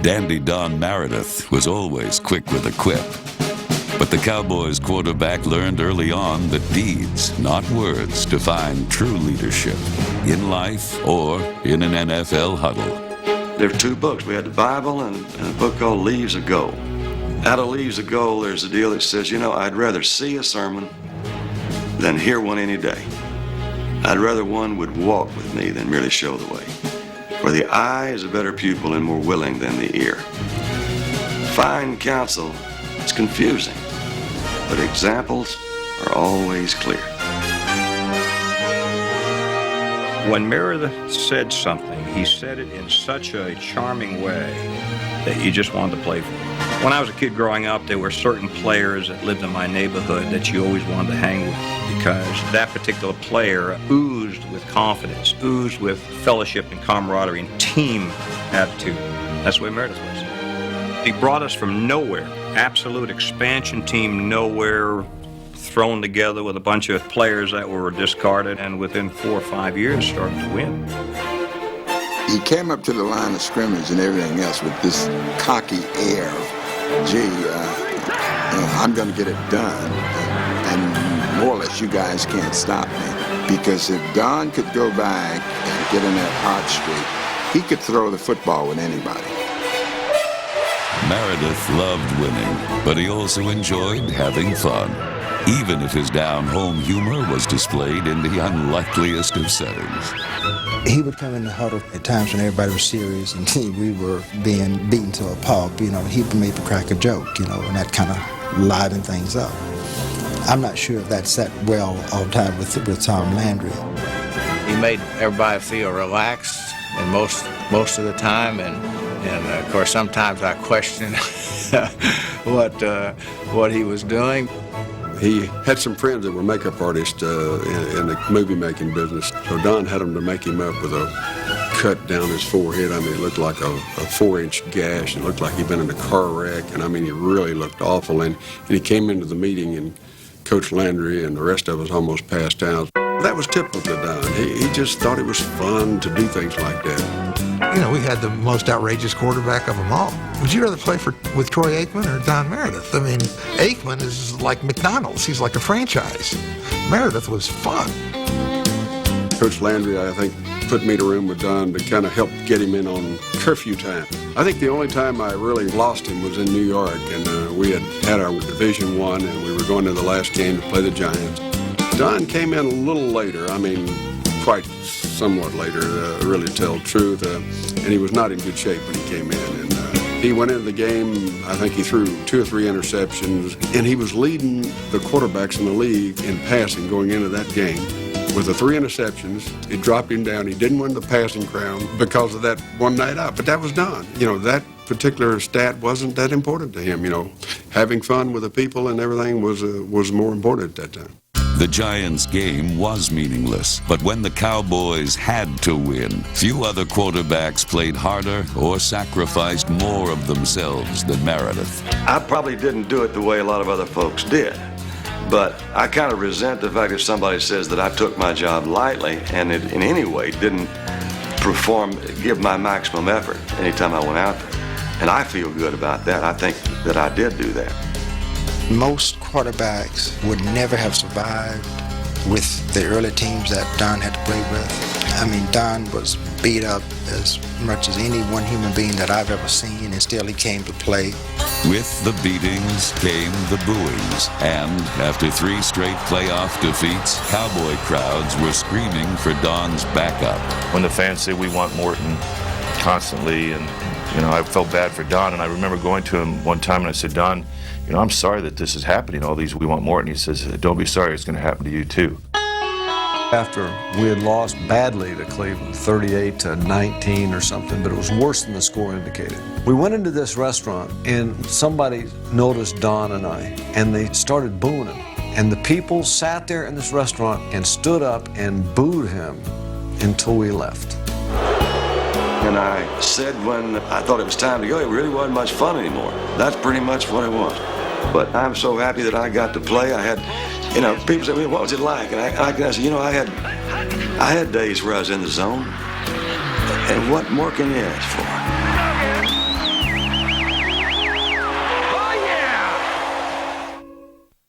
Dandy Don Meredith was always quick with a quip. But the Cowboys quarterback learned early on that deeds, not words, define true leadership, in life or in an NFL huddle. There are two books. We had the Bible and a book called Leaves of Gold. Out of Leaves of Gold, there's a deal that says, I'd rather see a sermon than hear one any day. I'd rather one would walk with me than merely show the way. For the eye is a better pupil and more willing than the ear. Fine counsel is confusing, but examples are always clear. When Meredith said something, he said it in such a charming way that you just wanted to play for him. When I was a kid growing up, there were certain players that lived in my neighborhood that you always wanted to hang with because that particular player oozed with confidence, oozed with fellowship and camaraderie and team attitude. That's the way Meredith was. He brought us from nowhere, absolute expansion team, nowhere, thrown together with a bunch of players that were discarded, and within 4 or 5 years started to win. He came up to the line of scrimmage and everything else with this cocky air of, I'm going to get it done, and more or less you guys can't stop me. Because if Don could go back and get in that hot streak, he could throw the football with anybody. Meredith loved winning, but he also enjoyed having fun, even if his down-home humor was displayed in the unlikeliest of settings. He would come in the huddle at times when everybody was serious and we were being beaten to a pulp. He would maybe crack a joke, and that kind of livened things up. I'm not sure if that sat well all the time with Tom Landry. He made everybody feel relaxed, and most of the time, and of course sometimes I questioned what he was doing. He had some friends that were makeup artists in the movie-making business. So Don had them to make him up with a cut down his forehead. I mean, it looked like a 4-inch gash. It looked like he'd been in a car wreck. And, I mean, he really looked awful. And he came into the meeting, and Coach Landry and the rest of us almost passed out. That was typical to Don. He just thought it was fun to do things like that. We had the most outrageous quarterback of them all. Would you rather play with Troy Aikman or Don Meredith? I mean, Aikman is like McDonald's. He's like a franchise. Meredith was fun. Coach Landry, I think, put me in a room with Don to kind of help get him in on curfew time. I think the only time I really lost him was in New York, and we had our Division I, and we were going to the last game to play the Giants. Don came in a little later, quite somewhat later, really to tell the truth, and he was not in good shape when he came in. And he went into the game, I think he threw 2 or 3 interceptions, and he was leading the quarterbacks in the league in passing going into that game. With the 3 interceptions, it dropped him down. He didn't win the passing crown because of that one night out, but that was Don. That particular stat wasn't that important to him. Having fun with the people and everything was more important at that time. The Giants' game was meaningless, but when the Cowboys had to win, few other quarterbacks played harder or sacrificed more of themselves than Meredith. I probably didn't do it the way a lot of other folks did, but I kind of resent the fact if somebody says that I took my job lightly and it in any way didn't give my maximum effort anytime I went out there. And I feel good about that. I think that I did do that. Most quarterbacks would never have survived with the early teams that Don had to play with. Don was beat up as much as any one human being that I've ever seen, and still he came to play. With the beatings came the booings, and after 3 straight playoff defeats, Cowboy crowds were screaming for Don's backup. When the fans say we want Morton constantly, and I felt bad for Don, and I remember going to him one time and I said, Don, I'm sorry that this is happening, all these we want Morton. He says, don't be sorry, it's going to happen to you too. After we had lost badly to Cleveland, 38-19 or something, but it was worse than the score indicated. We went into this restaurant and somebody noticed Don and I, and they started booing him. And the people sat there in this restaurant and stood up and booed him until we left. And I said when I thought it was time to go, it really wasn't much fun anymore. That's pretty much what it was. But I'm so happy that I got to play. I had, people say, well, what was it like? And I said, I had days where I was in the zone. And what more can you ask for?